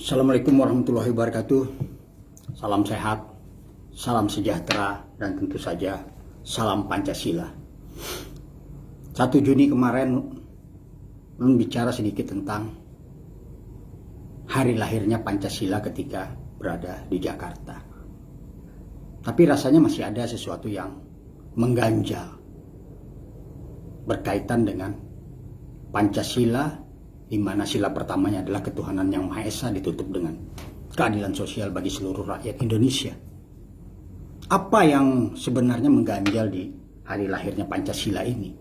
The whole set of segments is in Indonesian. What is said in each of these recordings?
Assalamualaikum warahmatullahi wabarakatuh. Salam sehat, salam sejahtera, dan tentu saja salam Pancasila. 1 Juni kemarin bicara sedikit tentang hari lahirnya Pancasila ketika berada di Jakarta. Tapi rasanya masih ada sesuatu yang mengganjal berkaitan dengan Pancasila, di mana sila pertamanya adalah ketuhanan yang Maha Esa ditutup dengan keadilan sosial bagi seluruh rakyat Indonesia. Apa yang sebenarnya mengganjal di hari lahirnya Pancasila ini?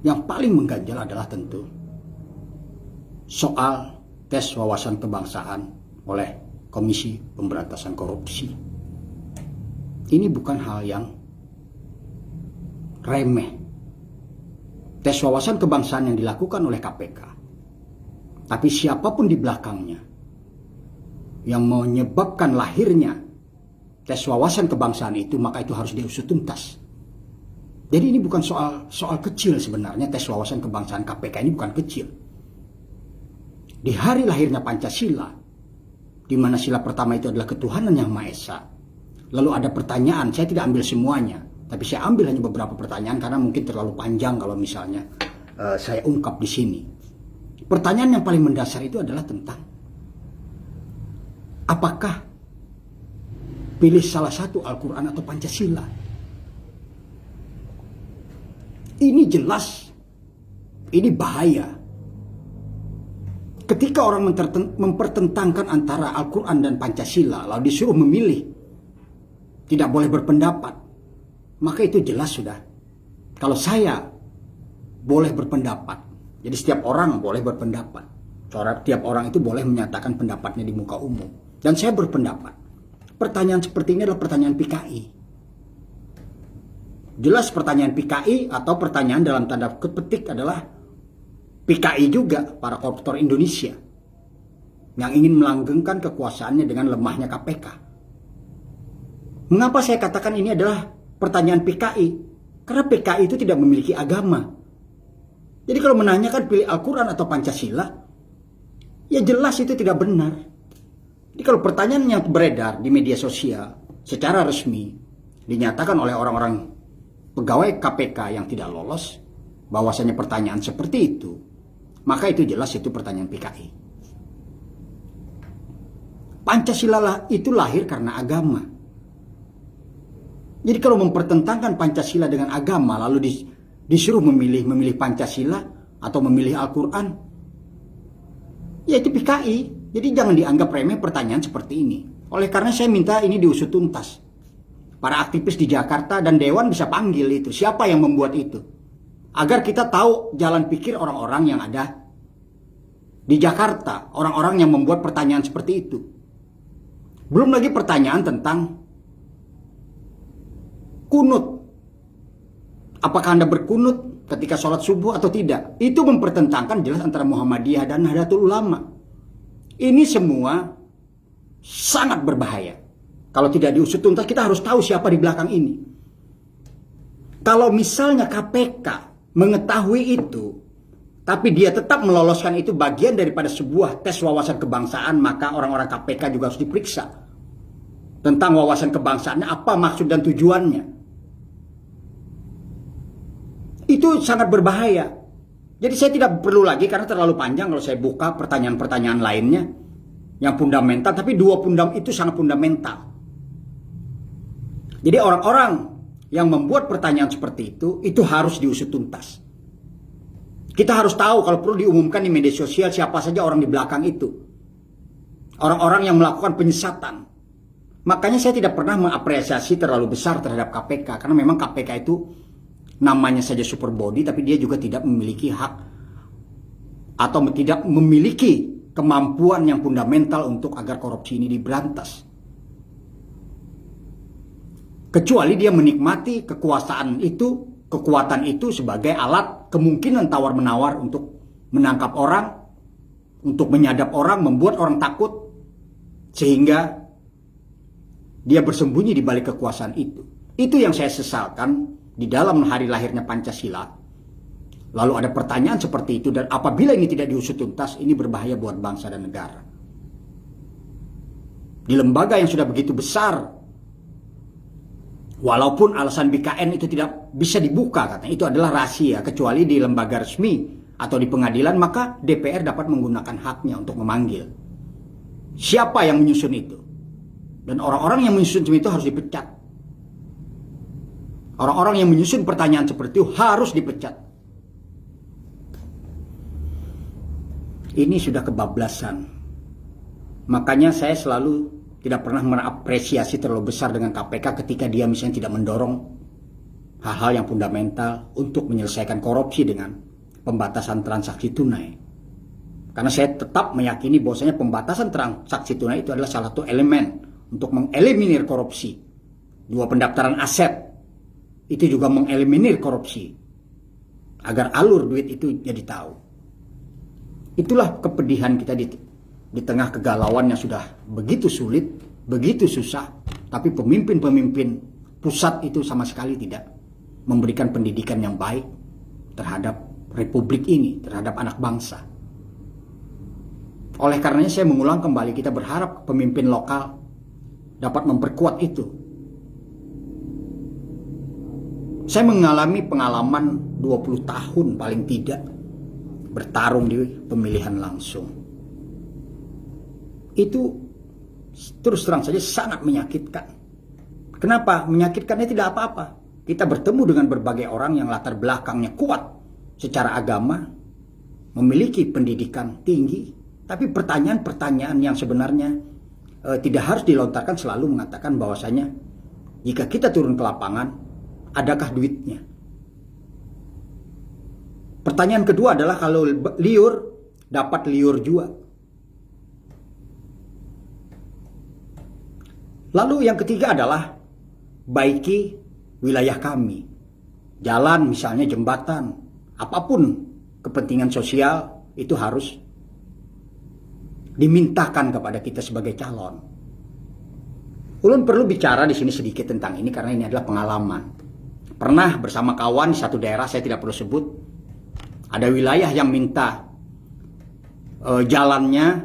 Yang paling mengganjal adalah tentu soal tes wawasan kebangsaan oleh Komisi Pemberantasan Korupsi. Ini bukan hal yang remeh. Tes wawasan kebangsaan yang dilakukan oleh KPK. Tapi siapapun di belakangnya yang menyebabkan lahirnya tes wawasan kebangsaan itu, maka itu harus diusut tuntas. Jadi ini bukan soal kecil sebenarnya. Tes wawasan kebangsaan KPK ini bukan kecil. Di hari lahirnya Pancasila, di mana sila pertama itu adalah ketuhanan yang Maha Esa. Lalu ada pertanyaan, saya tidak ambil semuanya, tapi saya ambil hanya beberapa pertanyaan karena mungkin terlalu panjang kalau misalnya saya ungkap di sini. Pertanyaan yang paling mendasar itu adalah tentang apakah pilih salah satu Al-Quran atau Pancasila. Ini jelas, ini bahaya. Ketika orang mempertentangkan antara Al-Quran dan Pancasila, lalu disuruh memilih, tidak boleh berpendapat, maka itu jelas sudah. Kalau saya boleh berpendapat, jadi setiap orang boleh berpendapat. Setiap orang itu boleh menyatakan pendapatnya di muka umum. Dan saya berpendapat, pertanyaan seperti ini adalah pertanyaan PKI. Jelas pertanyaan PKI atau pertanyaan dalam tanda petik adalah PKI juga, para koruptor Indonesia yang ingin melanggengkan kekuasaannya dengan lemahnya KPK. Mengapa saya katakan ini adalah pertanyaan PKI? Karena PKI itu tidak memiliki agama. Jadi kalau menanyakan pilih Al-Quran atau Pancasila, ya jelas itu tidak benar. Jadi kalau pertanyaan yang beredar di media sosial secara resmi dinyatakan oleh orang-orang pegawai KPK yang tidak lolos bahwasanya pertanyaan seperti itu, maka itu jelas itu pertanyaan PKI. Pancasila itu lahir karena agama. Jadi kalau mempertentangkan Pancasila dengan agama lalu disuruh memilih Pancasila atau memilih Al-Quran, ya itu PKI. Jadi jangan dianggap remeh pertanyaan seperti ini. Oleh karena saya minta ini diusut tuntas. Para aktivis di Jakarta dan Dewan bisa panggil itu. Siapa yang membuat itu? Agar kita tahu jalan pikir orang-orang yang ada di Jakarta. Orang-orang yang membuat pertanyaan seperti itu. Belum lagi pertanyaan tentang kunut. Apakah Anda berkunut ketika sholat subuh atau tidak? Itu mempertentangkan jelas antara Muhammadiyah dan Nahdlatul Ulama. Ini semua sangat berbahaya. Kalau tidak diusut tuntas, kita harus tahu siapa di belakang ini. Kalau misalnya KPK mengetahui itu, tapi dia tetap meloloskan itu bagian daripada sebuah tes wawasan kebangsaan, maka orang-orang KPK juga harus diperiksa tentang wawasan kebangsaannya, apa maksud dan tujuannya. Itu sangat berbahaya. Jadi saya tidak perlu lagi karena terlalu panjang kalau saya buka pertanyaan-pertanyaan lainnya yang fundamental, tapi dua itu sangat fundamental. Jadi orang-orang yang membuat pertanyaan seperti itu harus diusut tuntas. Kita harus tahu, kalau perlu diumumkan di media sosial siapa saja orang di belakang itu. Orang-orang yang melakukan penyesatan. Makanya saya tidak pernah mengapresiasi terlalu besar terhadap KPK. Karena memang KPK itu namanya saja super body, tapi dia juga tidak memiliki hak atau tidak memiliki kemampuan yang fundamental untuk agar korupsi ini diberantas. Kecuali dia menikmati kekuasaan itu, kekuatan itu sebagai alat kemungkinan tawar-menawar untuk menangkap orang, untuk menyadap orang, membuat orang takut, sehingga dia bersembunyi di balik kekuasaan itu. Itu yang saya sesalkan di dalam hari lahirnya Pancasila. Lalu ada pertanyaan seperti itu, dan apabila ini tidak diusut tuntas, ini berbahaya buat bangsa dan negara. Di lembaga yang sudah begitu besar, walaupun alasan BKN itu tidak bisa dibuka, katanya itu adalah rahasia, kecuali di lembaga resmi atau di pengadilan, maka DPR dapat menggunakan haknya untuk memanggil. Siapa yang menyusun itu? Dan orang-orang yang menyusun itu harus dipecat. Orang-orang yang menyusun pertanyaan seperti itu harus dipecat. Ini sudah kebablasan. Makanya saya selalu tidak pernah mengapresiasi terlalu besar dengan KPK ketika dia misalnya tidak mendorong hal-hal yang fundamental untuk menyelesaikan korupsi dengan pembatasan transaksi tunai. Karena saya tetap meyakini bahwasanya pembatasan transaksi tunai itu adalah salah satu elemen untuk mengeliminir korupsi. Dua, pendaftaran aset itu juga mengeliminir korupsi agar alur duit itu jadi tahu. Itulah kepedihan kita di tengah kegalauan yang sudah begitu sulit, begitu susah, tapi pemimpin-pemimpin pusat itu sama sekali tidak memberikan pendidikan yang baik terhadap republik ini, terhadap anak bangsa. Oleh karenanya saya mengulang kembali, kita berharap pemimpin lokal dapat memperkuat itu. Saya mengalami pengalaman 20 tahun paling tidak bertarung di pemilihan langsung. Itu terus terang saja sangat menyakitkan. Kenapa? Menyakitkannya tidak apa-apa. Kita bertemu dengan berbagai orang yang latar belakangnya kuat secara agama, memiliki pendidikan tinggi, tapi pertanyaan-pertanyaan yang sebenarnya tidak harus dilontarkan selalu mengatakan bahwasanya jika kita turun ke lapangan, adakah duitnya? Pertanyaan kedua adalah kalau liur, dapat liur juga. Lalu yang ketiga adalah baiki wilayah kami. Jalan misalnya, jembatan, apapun kepentingan sosial itu harus dimintakan kepada kita sebagai calon. Ulun perlu bicara di sini sedikit tentang ini karena ini adalah pengalaman. Pernah bersama kawan di satu daerah, saya tidak perlu sebut, ada wilayah yang minta jalannya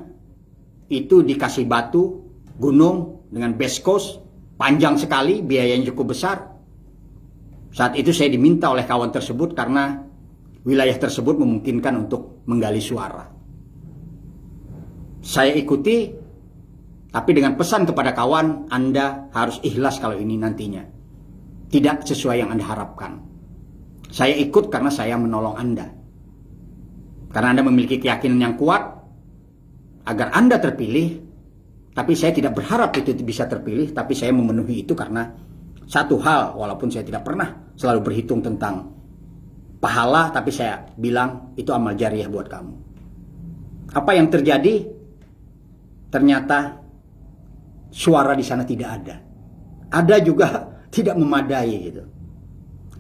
itu dikasih batu gunung dengan base coast panjang sekali, biayanya cukup besar. Saat itu saya diminta oleh kawan tersebut karena wilayah tersebut memungkinkan untuk menggali suara. Saya ikuti, tapi dengan pesan kepada kawan, Anda harus ikhlas kalau ini nantinya tidak sesuai yang Anda harapkan. Saya ikut karena saya menolong Anda. Karena Anda memiliki keyakinan yang kuat agar Anda terpilih, tapi saya tidak berharap itu bisa terpilih, tapi saya memenuhi itu karena satu hal, walaupun saya tidak pernah selalu berhitung tentang pahala, tapi saya bilang itu amal jariah buat kamu. Apa yang terjadi? Ternyata suara di sana tidak ada. Ada juga tidak memadai gitu.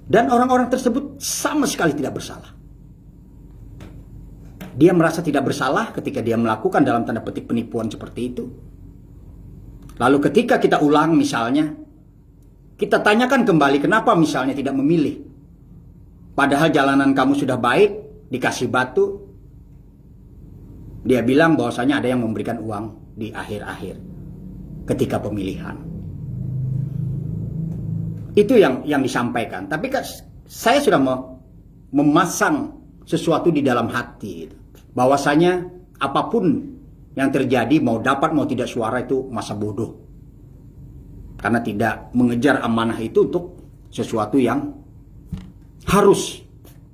Dan orang-orang tersebut sama sekali tidak bersalah. Dia merasa tidak bersalah ketika dia melakukan dalam tanda petik penipuan seperti itu. Lalu ketika kita ulang misalnya, kita tanyakan kembali kenapa misalnya tidak memilih. Padahal jalanan kamu sudah baik, dikasih batu. Dia bilang bahwasanya ada yang memberikan uang di akhir-akhir ketika pemilihan. Itu yang disampaikan. Tapi saya sudah memasang sesuatu di dalam hati, bahwasanya apapun yang terjadi, mau dapat mau tidak suara itu masa bodoh. Karena tidak mengejar amanah itu untuk sesuatu yang harus.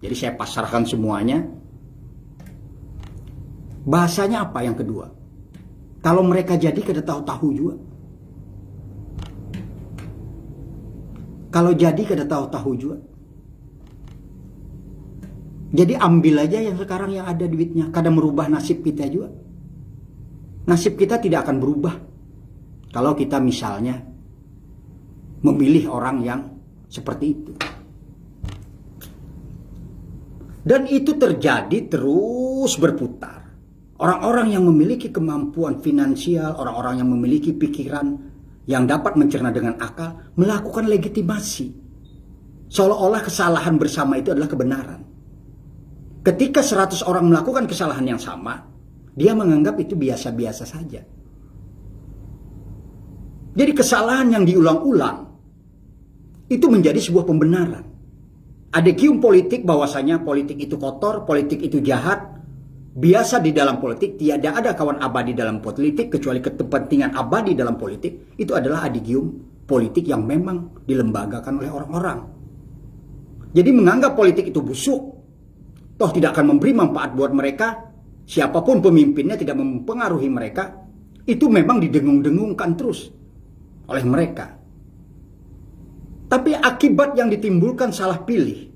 Jadi saya pasrahkan semuanya. Bahasanya apa yang kedua? Kalau mereka jadi kada tahu-tahu juga. Kalau jadi kada tahu-tahu juga. Jadi ambil aja yang sekarang yang ada duitnya. Kada merubah nasib kita juga. Nasib kita tidak akan berubah kalau kita misalnya memilih orang yang seperti itu. Dan itu terjadi terus berputar. Orang-orang yang memiliki kemampuan finansial, orang-orang yang memiliki pikiran yang dapat mencerna dengan akal, melakukan legitimasi. Seolah-olah kesalahan bersama itu adalah kebenaran. Ketika 100 orang melakukan kesalahan yang sama, dia menganggap itu biasa-biasa saja. Jadi kesalahan yang diulang-ulang itu menjadi sebuah pembenaran. Ada gium politik bahwasanya politik itu kotor, politik itu jahat. Biasa di dalam politik, tiada ada kawan abadi dalam politik kecuali kepentingan abadi dalam politik. Itu adalah adigium politik yang memang dilembagakan oleh orang-orang. Jadi menganggap politik itu busuk, toh tidak akan memberi manfaat buat mereka, siapapun pemimpinnya tidak mempengaruhi mereka, itu memang didengung-dengungkan terus oleh mereka. Tapi akibat yang ditimbulkan salah pilih,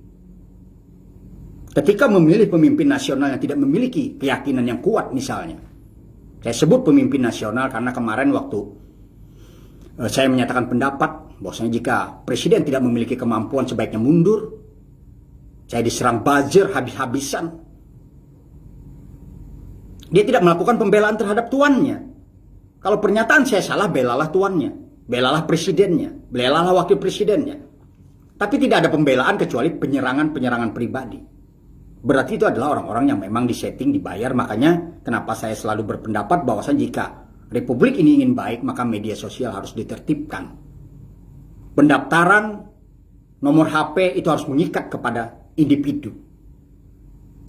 ketika memilih pemimpin nasional yang tidak memiliki keyakinan yang kuat misalnya. Saya sebut pemimpin nasional karena kemarin waktu saya menyatakan pendapat bahwasanya jika presiden tidak memiliki kemampuan sebaiknya mundur. Saya diserang buzzer habis-habisan. Dia tidak melakukan pembelaan terhadap tuannya. Kalau pernyataan saya salah, belalah tuannya, belalah presidennya, belalah wakil presidennya. Tapi tidak ada pembelaan kecuali penyerangan-penyerangan pribadi. Berarti itu adalah orang-orang yang memang disetting, dibayar. Makanya kenapa saya selalu berpendapat bahwasanya jika Republik ini ingin baik, maka media sosial harus ditertibkan. Pendaftaran nomor HP itu harus mengikat kepada individu.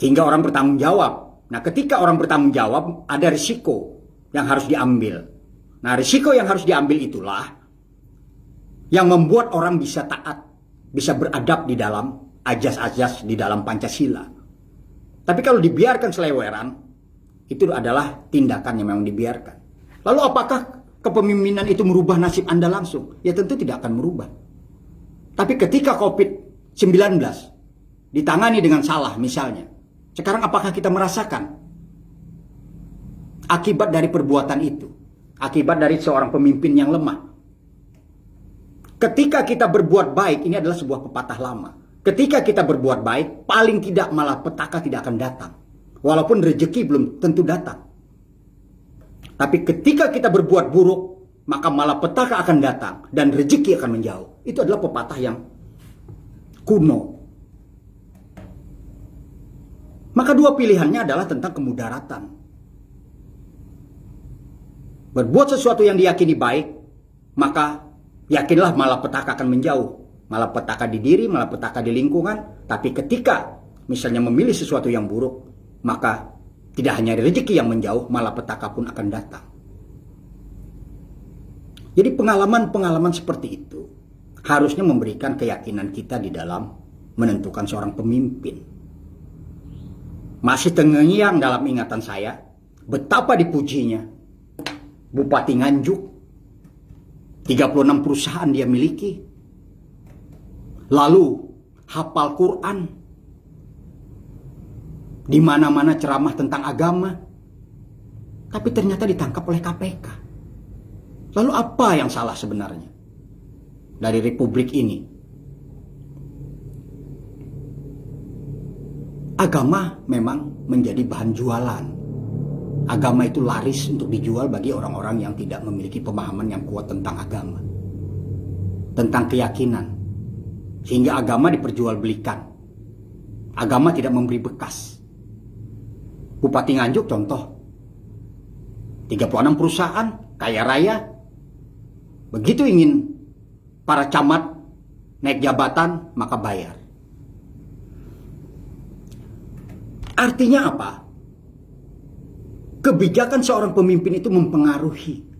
Sehingga orang bertanggung jawab. Nah, ketika orang bertanggung jawab, ada risiko yang harus diambil. Nah, risiko yang harus diambil itulah yang membuat orang bisa taat, bisa beradab di dalam ajas-ajas di dalam Pancasila. Tapi kalau dibiarkan seleweran, itu adalah tindakan yang memang dibiarkan. Lalu apakah kepemimpinan itu merubah nasib Anda langsung? Ya tentu tidak akan merubah. Tapi ketika COVID-19 ditangani dengan salah misalnya, sekarang apakah kita merasakan akibat dari perbuatan itu? Akibat dari seorang pemimpin yang lemah. Ketika kita berbuat baik, ini adalah sebuah pepatah lama. Ketika kita berbuat baik, paling tidak malah petaka tidak akan datang. Walaupun rezeki belum tentu datang. Tapi ketika kita berbuat buruk, maka malah petaka akan datang dan rezeki akan menjauh. Itu adalah pepatah yang kuno. Maka dua pilihannya adalah tentang kemudaratan. Berbuat sesuatu yang diyakini baik, maka yakinlah malapetaka akan menjauh. Malapetaka di diri, malapetaka di lingkungan. Tapi ketika misalnya memilih sesuatu yang buruk, maka tidak hanya rezeki yang menjauh, malapetaka pun akan datang. Jadi pengalaman-pengalaman seperti itu harusnya memberikan keyakinan kita di dalam menentukan seorang pemimpin. Masih terngiang dalam ingatan saya betapa dipujinya Bupati Nganjuk. 36 perusahaan dia miliki. Lalu hafal Quran. Di mana-mana ceramah tentang agama. Tapi ternyata ditangkap oleh KPK. Lalu apa yang salah sebenarnya dari republik ini? Agama memang menjadi bahan jualan. Agama itu laris untuk dijual bagi orang-orang yang tidak memiliki pemahaman yang kuat tentang agama. Tentang keyakinan. Sehingga agama diperjualbelikan. Agama tidak memberi bekas. Bupati Nganjuk contoh. 36 perusahaan, kaya raya. Begitu ingin para camat naik jabatan, maka bayar. Artinya apa? Kebijakan seorang pemimpin itu mempengaruhi.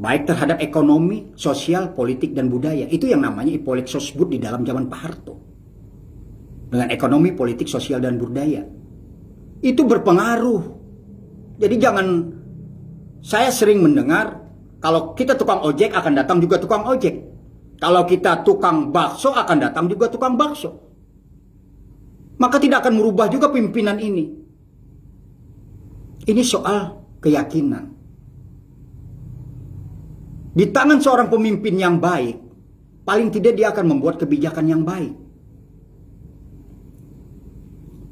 Baik terhadap ekonomi, sosial, politik, dan budaya. Itu yang namanya Ippolit Sosbud di dalam zaman Pak Harto. Dengan ekonomi, politik, sosial, dan budaya. Itu berpengaruh. Jadi jangan, saya sering mendengar, kalau kita tukang ojek akan datang juga tukang ojek. Kalau kita tukang bakso akan datang juga tukang bakso. Maka tidak akan merubah juga pimpinan ini. Ini soal keyakinan. Di tangan seorang pemimpin yang baik, paling tidak dia akan membuat kebijakan yang baik.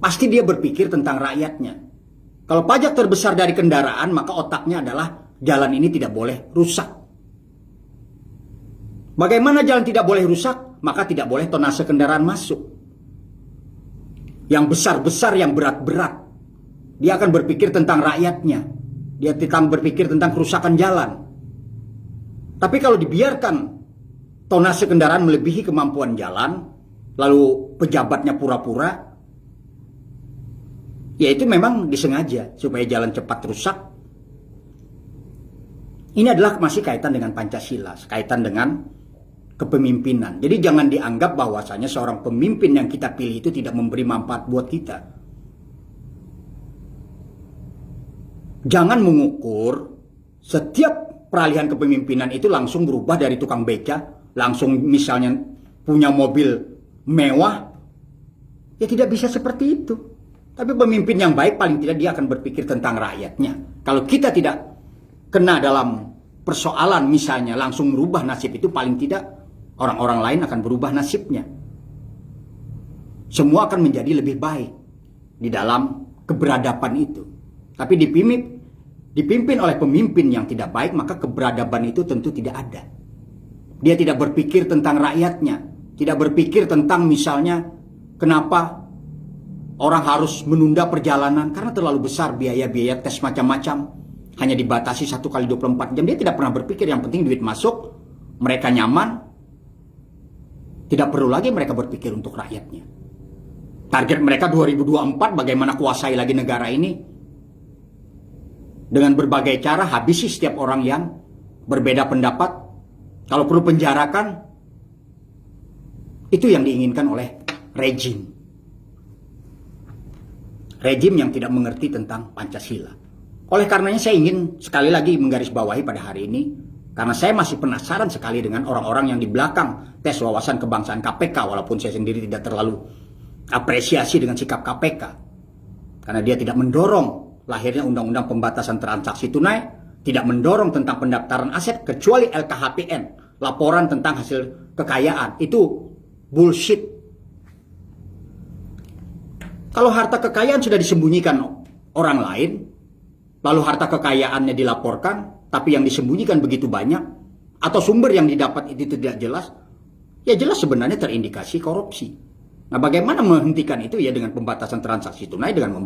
Pasti dia berpikir tentang rakyatnya. Kalau pajak terbesar dari kendaraan, maka otaknya adalah jalan ini tidak boleh rusak. Bagaimana jalan tidak boleh rusak? Maka tidak boleh tonase kendaraan masuk. yang besar-besar, yang berat-berat. Dia akan berpikir tentang rakyatnya. Dia akan berpikir tentang kerusakan jalan. Tapi kalau dibiarkan tonase kendaraan melebihi kemampuan jalan, lalu pejabatnya pura-pura, ya itu memang disengaja supaya jalan cepat rusak. Ini adalah masih kaitan dengan Pancasila, kaitan dengan kepemimpinan. Jadi jangan dianggap bahwasanya seorang pemimpin yang kita pilih itu tidak memberi manfaat buat kita. Jangan mengukur setiap peralihan kepemimpinan itu langsung berubah dari tukang beca, langsung misalnya punya mobil mewah. Ya tidak bisa seperti itu. Tapi pemimpin yang baik paling tidak dia akan berpikir tentang rakyatnya. Kalau kita tidak kena dalam persoalan misalnya langsung merubah nasib itu, paling tidak orang-orang lain akan berubah nasibnya. Semua akan menjadi lebih baik di dalam keberadaban itu. Tapi dipimpin oleh pemimpin yang tidak baik, maka keberadaban itu tentu tidak ada. Dia tidak berpikir tentang rakyatnya, tidak berpikir tentang misalnya kenapa orang harus menunda perjalanan karena terlalu besar biaya-biaya tes macam-macam, hanya dibatasi 1 kali 24 jam. Dia tidak pernah berpikir yang penting duit masuk, mereka nyaman, tidak perlu lagi mereka berpikir untuk rakyatnya. Target mereka 2024 bagaimana kuasai lagi negara ini. Dengan berbagai cara habisi setiap orang yang berbeda pendapat. Kalau perlu penjarakan. Itu yang diinginkan oleh rejim. Rejim yang tidak mengerti tentang Pancasila. Oleh karenanya saya ingin sekali lagi menggarisbawahi pada hari ini. Karena saya masih penasaran sekali dengan orang-orang yang di belakang tes wawasan kebangsaan KPK. Walaupun saya sendiri tidak terlalu apresiasi dengan sikap KPK. Karena dia tidak mendorong lahirnya Undang-Undang Pembatasan Transaksi Tunai, tidak mendorong tentang pendaftaran aset, kecuali LKHPN, laporan tentang hasil kekayaan. Itu bullshit. Kalau harta kekayaan sudah disembunyikan orang lain, lalu harta kekayaannya dilaporkan, tapi yang disembunyikan begitu banyak, atau sumber yang didapat itu tidak jelas, ya jelas sebenarnya terindikasi korupsi. Nah, bagaimana menghentikan itu? Ya dengan pembatasan transaksi tunai, dengan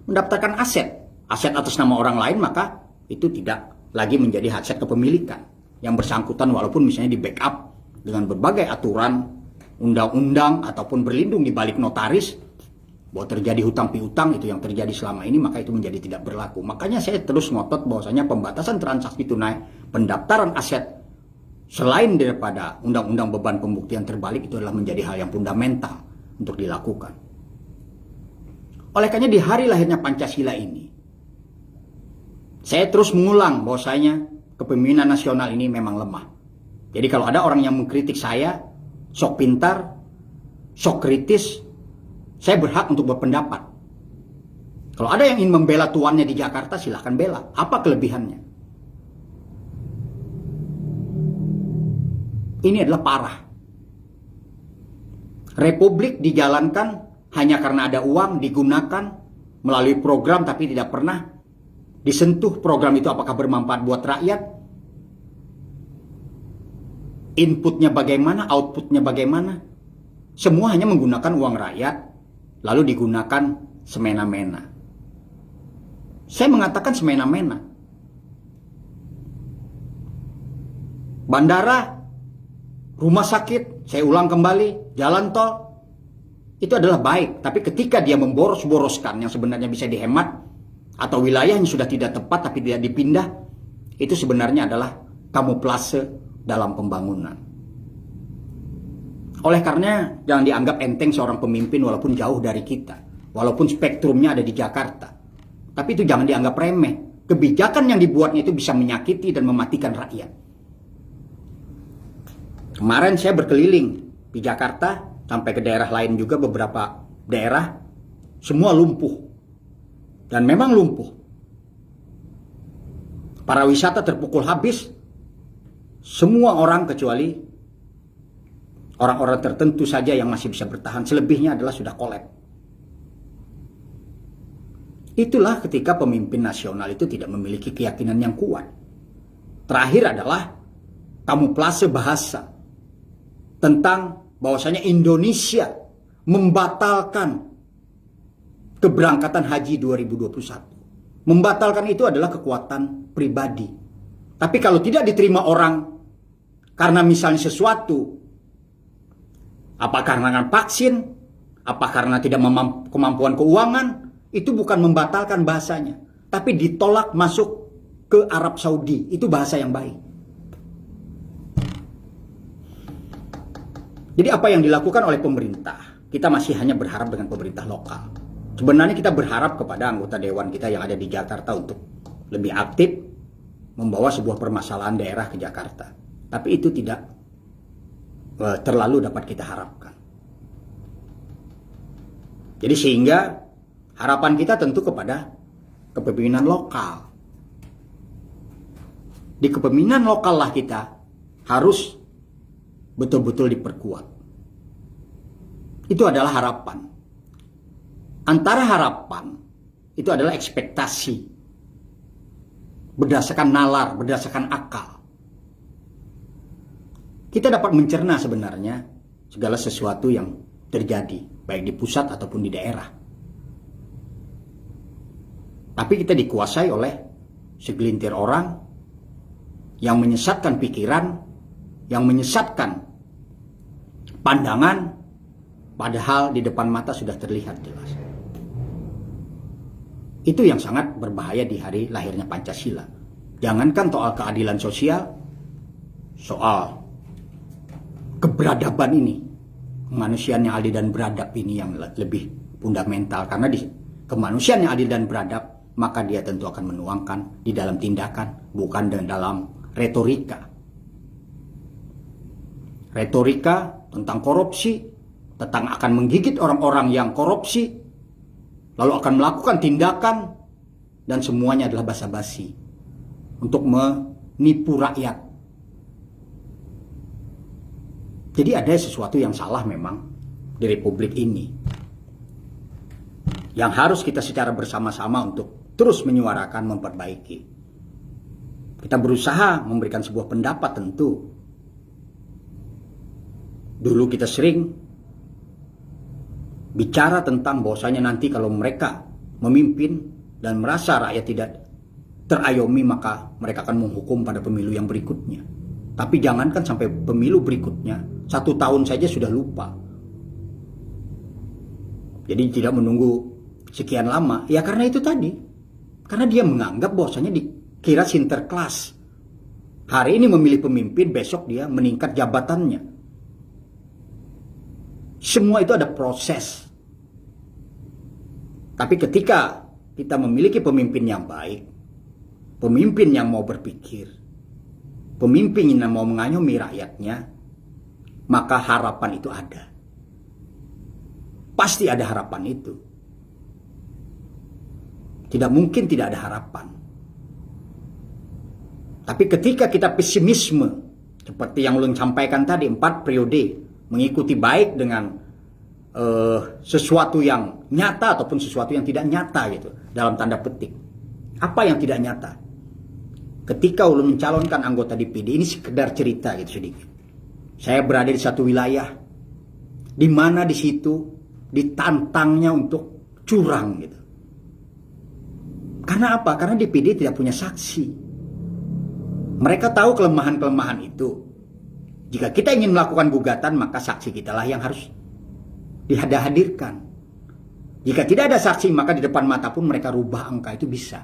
mendaftarkan aset atas nama orang lain, maka itu tidak lagi menjadi aset kepemilikan yang bersangkutan, walaupun misalnya di backup dengan berbagai aturan undang-undang ataupun berlindung di balik notaris bahwa terjadi hutang piutang. Itu yang terjadi selama ini, maka itu menjadi tidak berlaku. Makanya saya terus ngotot bahwasanya pembatasan transaksi tunai, pendaftaran aset selain daripada undang-undang beban pembuktian terbalik, itu adalah menjadi hal yang fundamental untuk dilakukan. Oleh karena di hari lahirnya Pancasila ini, saya terus mengulang bahwasanya kepemimpinan nasional ini memang lemah. Jadi kalau ada orang yang mengkritik saya, sok pintar, sok kritis, saya berhak untuk berpendapat. Kalau ada yang ingin membela tuannya di Jakarta, silahkan bela. Apa kelebihannya? Ini adalah parah. Republik dijalankan hanya karena ada uang, digunakan melalui program, tapi tidak pernah disentuh program itu apakah bermanfaat buat rakyat. Inputnya bagaimana, outputnya bagaimana. Semua hanya menggunakan uang rakyat, lalu digunakan semena-mena. Saya mengatakan semena-mena. Bandara, rumah sakit, saya ulang kembali, jalan tol, itu adalah baik. Tapi ketika dia memboros-boroskan yang sebenarnya bisa dihemat, atau wilayah yang sudah tidak tepat tapi tidak dipindah, itu sebenarnya adalah kamuflase dalam pembangunan. Oleh karenanya jangan dianggap enteng seorang pemimpin walaupun jauh dari kita, walaupun spektrumnya ada di Jakarta. Tapi itu jangan dianggap remeh. Kebijakan yang dibuatnya itu bisa menyakiti dan mematikan rakyat. Kemarin saya berkeliling di Jakarta, sampai ke daerah lain juga, beberapa daerah, semua lumpuh. Dan memang lumpuh. Para wisata terpukul habis. Semua orang kecuali orang-orang tertentu saja yang masih bisa bertahan. Selebihnya adalah sudah kolap. Itulah ketika pemimpin nasional itu tidak memiliki keyakinan yang kuat. Terakhir adalah kamuflase bahasa tentang bahwasanya Indonesia membatalkan keberangkatan haji 2021. Membatalkan itu adalah kekuatan pribadi. Tapi kalau tidak diterima orang karena misalnya sesuatu, apa karena vaksin, apa karena tidak kemampuan keuangan, itu bukan membatalkan bahasanya, tapi ditolak masuk ke Arab Saudi. Itu bahasa yang baik. Jadi apa yang dilakukan oleh pemerintah, kita masih hanya berharap dengan pemerintah lokal. Sebenarnya kita berharap kepada anggota dewan kita yang ada di Jakarta untuk lebih aktif membawa sebuah permasalahan daerah ke Jakarta. Tapi itu tidak terlalu dapat kita harapkan. Jadi sehingga harapan kita tentu kepada kepemimpinan lokal. Di kepemimpinan lokal lah kita harus betul-betul diperkuat. Itu adalah harapan. Antara harapan itu adalah ekspektasi berdasarkan nalar, berdasarkan akal. Kita dapat mencerna sebenarnya segala sesuatu yang terjadi, baik di pusat ataupun di daerah. Tapi kita dikuasai oleh segelintir orang yang menyesatkan pikiran, yang menyesatkan pandangan, padahal di depan mata sudah terlihat jelas. Itu yang sangat berbahaya di hari lahirnya Pancasila. Jangankan soal keadilan sosial, soal keberadaban ini, kemanusiaan yang adil dan beradab ini yang lebih fundamental. Karena di kemanusiaan yang adil dan beradab, maka dia tentu akan menuangkan di dalam tindakan, bukan dalam retorika. Retorika tentang korupsi, tentang akan menggigit orang-orang yang korupsi, lalu akan melakukan tindakan, dan semuanya adalah basa-basi untuk menipu rakyat. Jadi ada sesuatu yang salah memang di Republik ini, yang harus kita secara bersama-sama untuk terus menyuarakan, memperbaiki. Kita berusaha memberikan sebuah pendapat tentu. Dulu kita sering bicara tentang bahwasanya nanti kalau mereka memimpin dan merasa rakyat tidak terayomi, maka mereka akan menghukum pada pemilu yang berikutnya. Tapi jangankan sampai pemilu berikutnya, 1 tahun saja sudah lupa. Jadi tidak menunggu sekian lama. Ya karena itu tadi. Karena dia menganggap bahwasanya dikira sinterklas. Hari ini memilih pemimpin, besok dia meningkat jabatannya. Semua itu ada proses. Tapi ketika kita memiliki pemimpin yang baik, pemimpin yang mau berpikir, pemimpin yang mau mengayomi rakyatnya, maka harapan itu ada. Pasti ada harapan itu. Tidak mungkin tidak ada harapan. Tapi ketika kita pesimisme, seperti yang ulun sampaikan tadi, 4 periode, mengikuti baik dengan sesuatu yang nyata ataupun sesuatu yang tidak nyata gitu, dalam tanda petik. Apa yang tidak nyata? Ketika ulun mencalonkan anggota DPD, ini sekedar cerita gitu sedikit. Saya berada di satu wilayah di mana di situ ditantangnya untuk curang gitu. Karena apa? Karena DPD tidak punya saksi. Mereka tahu kelemahan-kelemahan itu. Jika kita ingin melakukan gugatan, maka saksi kita lah yang harus dihadirkan. Jika tidak ada saksi, maka di depan mata pun mereka rubah angka itu bisa.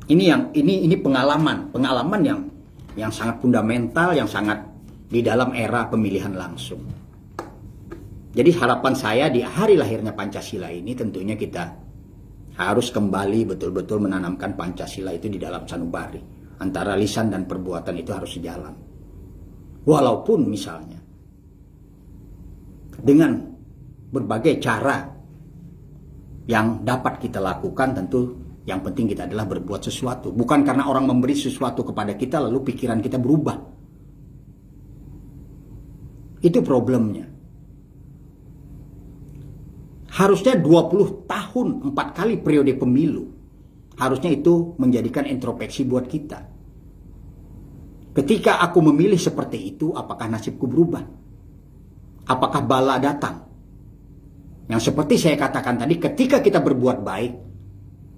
Ini pengalaman yang sangat fundamental, yang sangat di dalam era pemilihan langsung. Jadi harapan saya di hari lahirnya Pancasila ini tentunya kita harus kembali betul-betul menanamkan Pancasila itu di dalam sanubari. Antara lisan dan perbuatan itu harus sejalan. Walaupun misalnya dengan berbagai cara yang dapat kita lakukan, tentu yang penting kita adalah berbuat sesuatu. Bukan karena orang memberi sesuatu kepada kita lalu pikiran kita berubah. Itu problemnya. Harusnya 20 tahun 4 kali periode pemilu. Harusnya itu menjadikan introspeksi buat kita. Ketika aku memilih seperti itu, apakah nasibku berubah? Apakah bala datang? Yang seperti saya katakan tadi, ketika kita berbuat baik,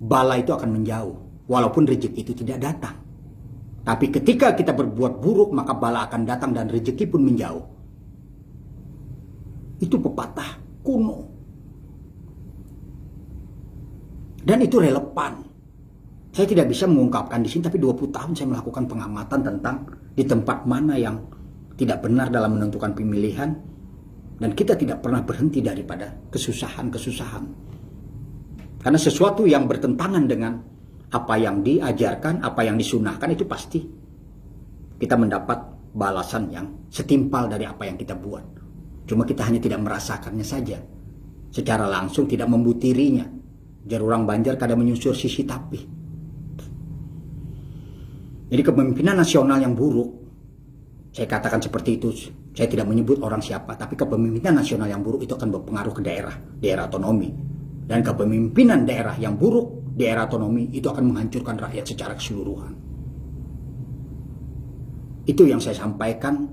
bala itu akan menjauh, walaupun rezeki itu tidak datang. Tapi ketika kita berbuat buruk, maka bala akan datang dan rezeki pun menjauh. Itu pepatah kuno. Dan itu relevan. Saya tidak bisa mengungkapkan di sini, tapi 20 tahun saya melakukan pengamatan tentang di tempat mana yang tidak benar dalam menentukan pemilihan. Dan kita tidak pernah berhenti daripada kesusahan-kesusahan. Karena sesuatu yang bertentangan dengan apa yang diajarkan, apa yang disunahkan, itu pasti kita mendapat balasan yang setimpal dari apa yang kita buat. Cuma kita hanya tidak merasakannya saja. Secara langsung tidak membutirinya. Jar orang Banjar kadang menyusur sisi tapi. Jadi kepemimpinan nasional yang buruk, saya katakan seperti itu. Saya tidak menyebut orang siapa, tapi kepemimpinan nasional yang buruk itu akan berpengaruh ke daerah otonomi. Dan kepemimpinan daerah yang buruk, daerah otonomi, itu akan menghancurkan rakyat secara keseluruhan. Itu yang saya sampaikan,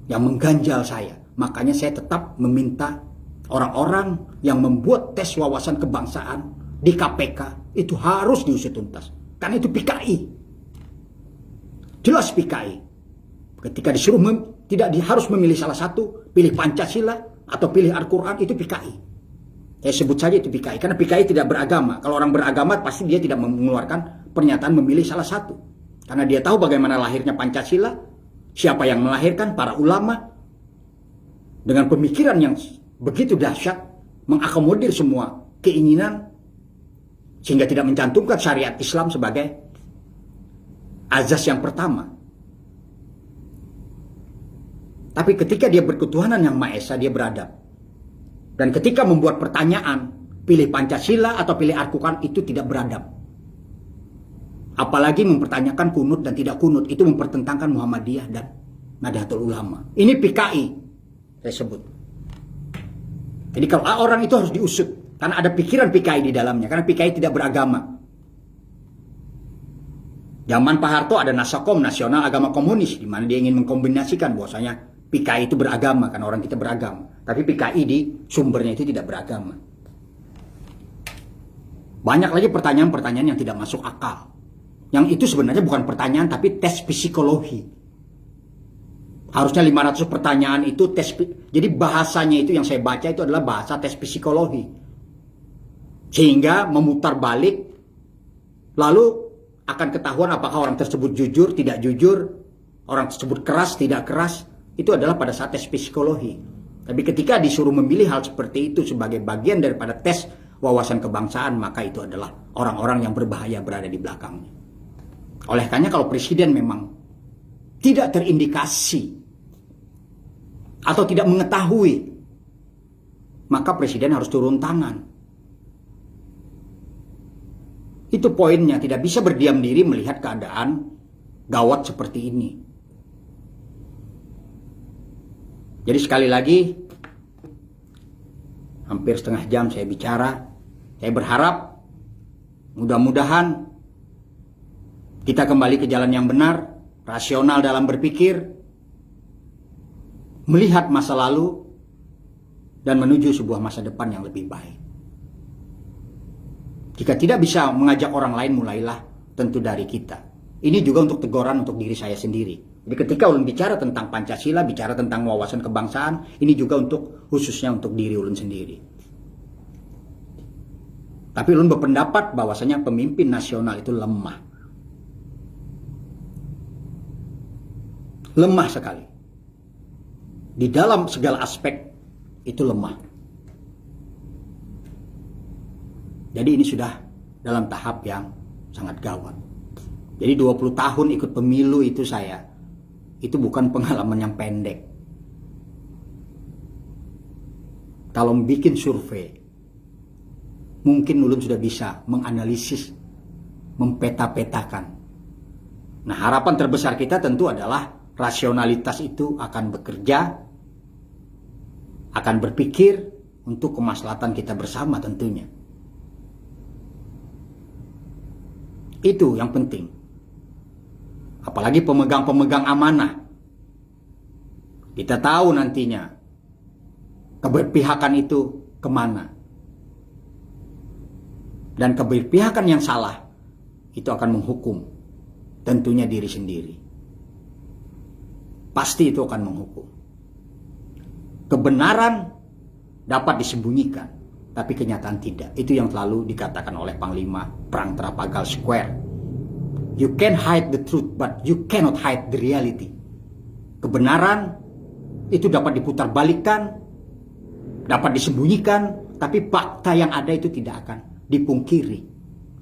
yang mengganjal saya. Makanya saya tetap meminta orang-orang yang membuat tes wawasan kebangsaan di KPK, itu harus diusut tuntas. Karena itu PKI. Jelas PKI. Ketika disuruh harus memilih salah satu, pilih Pancasila atau pilih Al-Quran, itu PKI. Saya sebut saja itu PKI, karena PKI tidak beragama. Kalau orang beragama pasti dia tidak mengeluarkan pernyataan memilih salah satu. Karena dia tahu bagaimana lahirnya Pancasila, siapa yang melahirkan, para ulama, dengan pemikiran yang begitu dahsyat, mengakomodir semua keinginan, sehingga tidak mencantumkan syariat Islam sebagai azas yang pertama. Tapi ketika dia berketuhanan yang Maha Esa, dia beradab. Dan ketika membuat pertanyaan, pilih Pancasila atau pilih Al-Quran, itu tidak beradab. Apalagi mempertanyakan kunut dan tidak kunut, itu mempertentangkan Muhammadiyah dan Nahdlatul Ulama. Ini PKI, saya sebut. Jadi kalau orang itu harus diusut, karena ada pikiran PKI di dalamnya, karena PKI tidak beragama. Zaman Pak Harto ada Nasakom, Nasional Agama Komunis, di mana dia ingin mengkombinasikan bahwasanya PKI itu beragama, kan orang kita beragama. Tapi PKI di sumbernya itu tidak beragama. Banyak lagi pertanyaan-pertanyaan yang tidak masuk akal. Yang itu sebenarnya bukan pertanyaan, tapi tes psikologi. Harusnya 500 pertanyaan itu tes. Jadi bahasanya itu yang saya baca itu adalah bahasa tes psikologi. Sehingga memutar balik, lalu akan ketahuan apakah orang tersebut jujur, tidak jujur, orang tersebut keras, tidak keras. Itu adalah pada saat tes psikologi. Tapi ketika disuruh memilih hal seperti itu sebagai bagian daripada tes wawasan kebangsaan, maka itu adalah orang-orang yang berbahaya berada di belakangnya. Oleh karena kalau presiden memang tidak terindikasi atau tidak mengetahui, maka presiden harus turun tangan. Itu poinnya, tidak bisa berdiam diri melihat keadaan gawat seperti ini. Jadi sekali lagi, hampir setengah jam saya bicara. Saya berharap mudah-mudahan kita kembali ke jalan yang benar, rasional dalam berpikir, melihat masa lalu, dan menuju sebuah masa depan yang lebih baik. Jika tidak bisa mengajak orang lain, mulailah tentu dari kita. Ini juga untuk teguran untuk diri saya sendiri. Jadi ketika ulun bicara tentang Pancasila, bicara tentang wawasan kebangsaan, ini juga untuk khususnya untuk diri ulun sendiri. Tapi ulun berpendapat bahwasanya pemimpin nasional itu lemah. Lemah sekali. Di dalam segala aspek itu lemah. Jadi ini sudah dalam tahap yang sangat gawat. Jadi 20 tahun ikut pemilu itu saya, itu bukan pengalaman yang pendek. Kalau bikin survei, mungkin ulun sudah bisa menganalisis, mempeta-petakan. Nah, harapan terbesar kita tentu adalah rasionalitas itu akan bekerja, akan berpikir untuk kemaslahatan kita bersama tentunya. Itu yang penting. Apalagi pemegang-pemegang amanah. Kita tahu nantinya keberpihakan itu kemana. dan keberpihakan yang salah itu akan menghukum tentunya diri sendiri. Pasti itu akan menghukum. Kebenaran dapat disembunyikan, tapi kenyataan tidak. Itu yang selalu dikatakan oleh Panglima Perang Trafalgar Square. You can hide the truth, but you cannot hide the reality. Kebenaran itu dapat diputarbalikkan, dapat disembunyikan, tapi fakta yang ada itu tidak akan dipungkiri.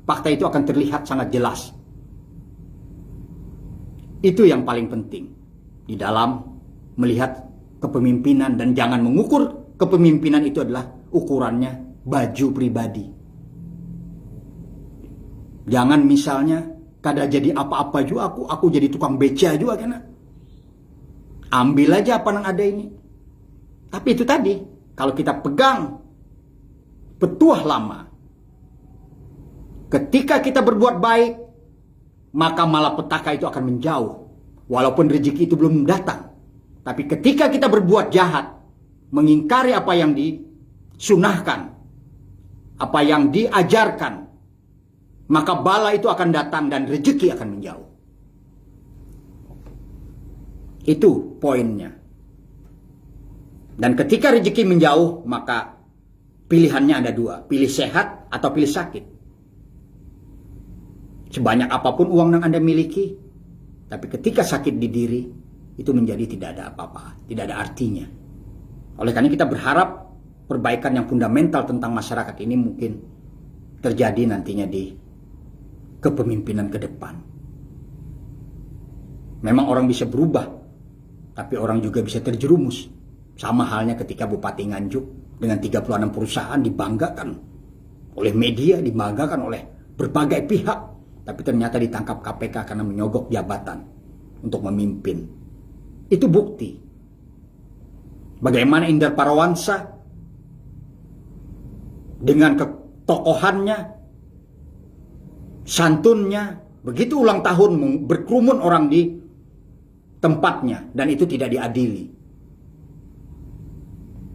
Fakta itu akan terlihat sangat jelas. Itu yang paling penting di dalam melihat kepemimpinan, dan jangan mengukur kepemimpinan itu adalah ukurannya baju pribadi. Jangan misalnya kada jadi apa-apa juga aku jadi tukang beca juga kena. Ambil aja apa yang ada ini. Tapi itu tadi, kalau kita pegang petuah lama, ketika kita berbuat baik, maka malapetaka itu akan menjauh. Walaupun rezeki itu belum datang. Tapi ketika kita berbuat jahat, mengingkari apa yang disunahkan, apa yang diajarkan, maka bala itu akan datang dan rezeki akan menjauh. Itu poinnya. Dan ketika rezeki menjauh, maka pilihannya ada dua. Pilih sehat atau pilih sakit. Sebanyak apapun uang yang Anda miliki, tapi ketika sakit di diri, itu menjadi tidak ada apa-apa, tidak ada artinya. Oleh karena kita berharap perbaikan yang fundamental tentang masyarakat ini mungkin terjadi nantinya di kepemimpinan ke depan. Memang orang bisa berubah, tapi orang juga bisa terjerumus. Sama halnya ketika Bupati Nganjuk dengan 36 perusahaan dibanggakan oleh media, dibanggakan oleh berbagai pihak, tapi ternyata ditangkap KPK karena menyogok jabatan untuk memimpin. Itu bukti bagaimana Indra Parawansa dengan ketokohannya, santunnya, begitu ulang tahun berkerumun orang di tempatnya, dan itu tidak diadili.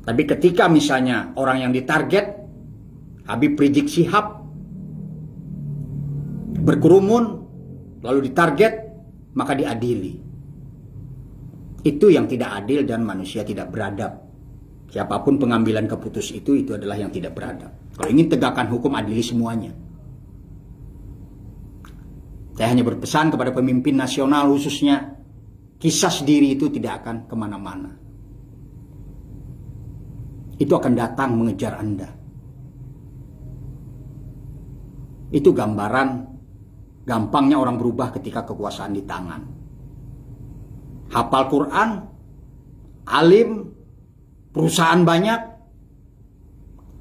Tapi ketika misalnya orang yang ditarget, Habib Rizik Syihab, berkerumun lalu ditarget, maka diadili. Itu yang tidak adil dan manusia tidak beradab. Siapapun pengambilan keputus itu adalah yang tidak beradab. Kalau ingin tegakkan hukum, adili semuanya. Saya hanya berpesan kepada pemimpin nasional khususnya, kisah diri itu tidak akan kemana-mana. Itu akan datang mengejar Anda. Itu gambaran gampangnya orang berubah ketika kekuasaan di tangan. Hafal Quran, alim, perusahaan banyak,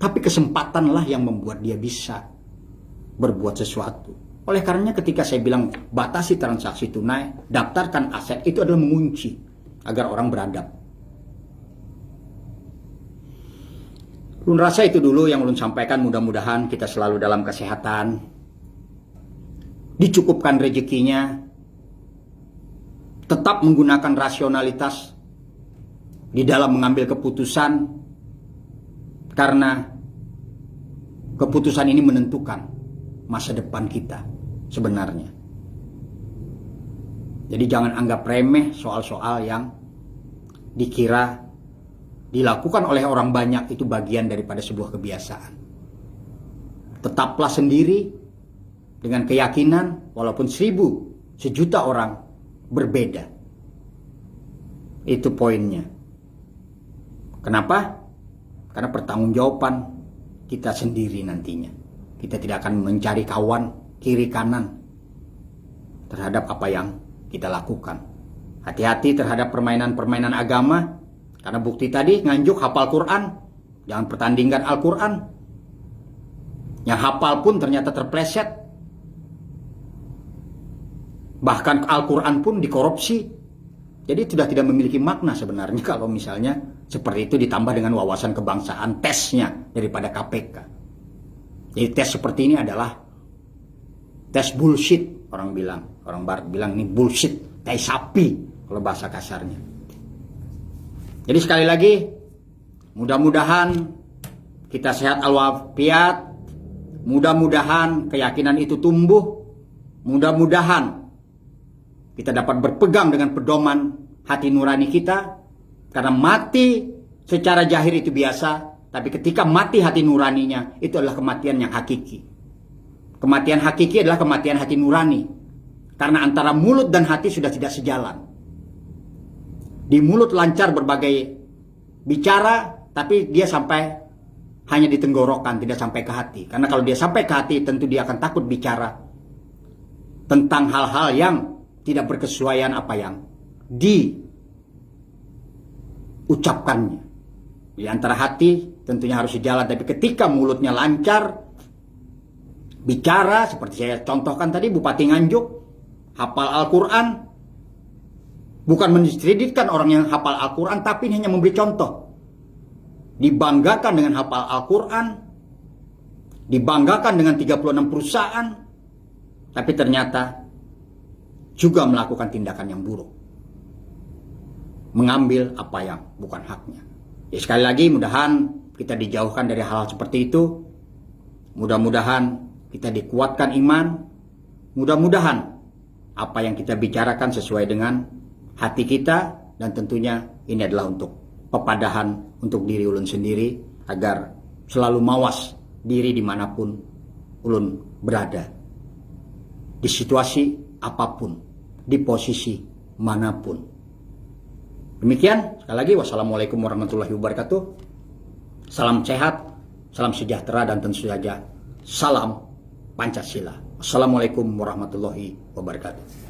tapi kesempatanlah yang membuat dia bisa berbuat sesuatu. Oleh karenanya ketika saya bilang batasi transaksi tunai, daftarkan aset, itu adalah mengunci agar orang beradab. Ulun rasa itu dulu yang ulun sampaikan. Mudah-mudahan kita selalu dalam kesehatan, dicukupkan rezekinya, tetap menggunakan rasionalitas di dalam mengambil keputusan, karena keputusan ini menentukan masa depan kita sebenarnya. Jadi jangan anggap remeh soal-soal yang dikira dilakukan oleh orang banyak itu bagian daripada sebuah kebiasaan. Tetaplah sendiri dengan keyakinan walaupun 1000, 1.000.000 orang berbeda. Itu poinnya. Kenapa? Karena pertanggungjawaban kita sendiri nantinya. Kita tidak akan mencari kawan kiri kanan terhadap apa yang kita lakukan. Hati-hati terhadap permainan-permainan agama, karena bukti tadi Nganjuk hafal Quran, jangan pertandingkan Al-Quran. Yang hafal pun ternyata terpleset. Bahkan Al-Quran pun dikorupsi. Jadi sudah tidak memiliki makna sebenarnya kalau misalnya seperti itu ditambah dengan wawasan kebangsaan tesnya daripada KPK. Jadi tes seperti ini adalah tes bullshit, orang bilang. Orang barat bilang ini bullshit, tai sapi kalau bahasa kasarnya. Jadi sekali lagi, mudah-mudahan kita sehat walafiat, Mudah-mudahan keyakinan itu tumbuh. Mudah-mudahan kita dapat berpegang dengan pedoman hati nurani kita. Karena mati secara zahir itu biasa, tapi ketika mati hati nuraninya, itu adalah kematian yang hakiki. Kematian hakiki adalah kematian hati nurani. Karena antara mulut dan hati sudah tidak sejalan. Di mulut lancar berbagai bicara, tapi dia sampai hanya di tenggorokan, tidak sampai ke hati. Karena kalau dia sampai ke hati, tentu dia akan takut bicara tentang hal-hal yang tidak berkesesuaian apa yang diucapkannya. Di antara hati tentunya harus sejalan, tapi ketika mulutnya lancar bicara, seperti saya contohkan tadi, Bupati Nganjuk hafal Al-Quran, bukan mendiskreditkan orang yang hafal Al-Quran, tapi hanya memberi contoh. Dibanggakan dengan hafal Al-Quran, dibanggakan dengan 36 perusahaan, tapi ternyata juga melakukan tindakan yang buruk, mengambil apa yang bukan haknya. Ya, sekali lagi, mudahan kita dijauhkan dari hal-hal seperti itu. Mudah-mudahan kita dikuatkan iman. Mudah-mudahan apa yang kita bicarakan sesuai dengan hati kita, dan tentunya ini adalah untuk pepadahan untuk diri ulun sendiri, agar selalu mawas diri dimanapun ulun berada, di situasi apapun, di posisi manapun. Demikian, sekali lagi, wassalamualaikum warahmatullahi wabarakatuh. Salam sehat, salam sejahtera, dan tentu saja salam Pancasila. Wassalamualaikum warahmatullahi wabarakatuh.